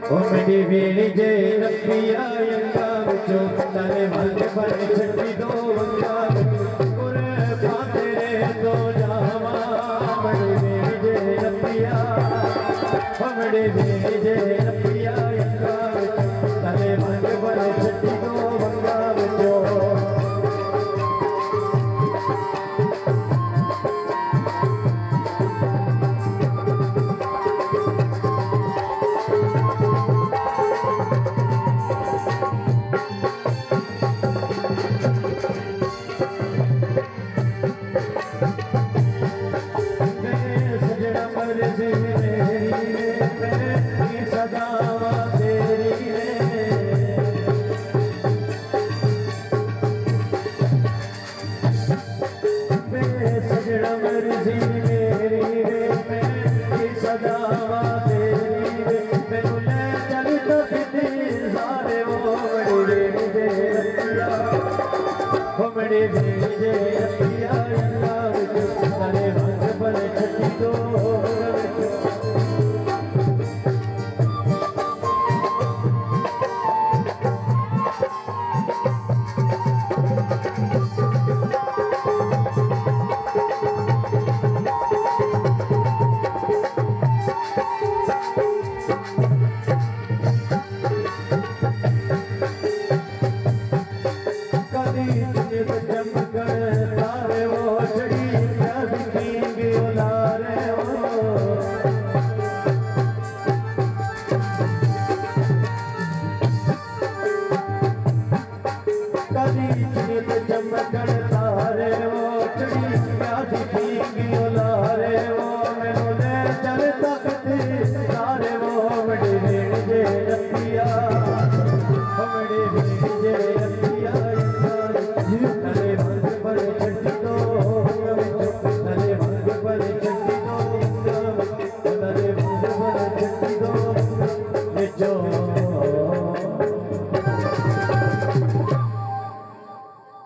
ओ मेरी वीणी जे रखिया यंगा विचो तने मन पर छटी दो वंगा और पाते दो जावा मेरी वीणी जे रखिया ओ मेरी वीणी जे रखिया यंगा विचो तने मन पर छटी दो वंगा विचो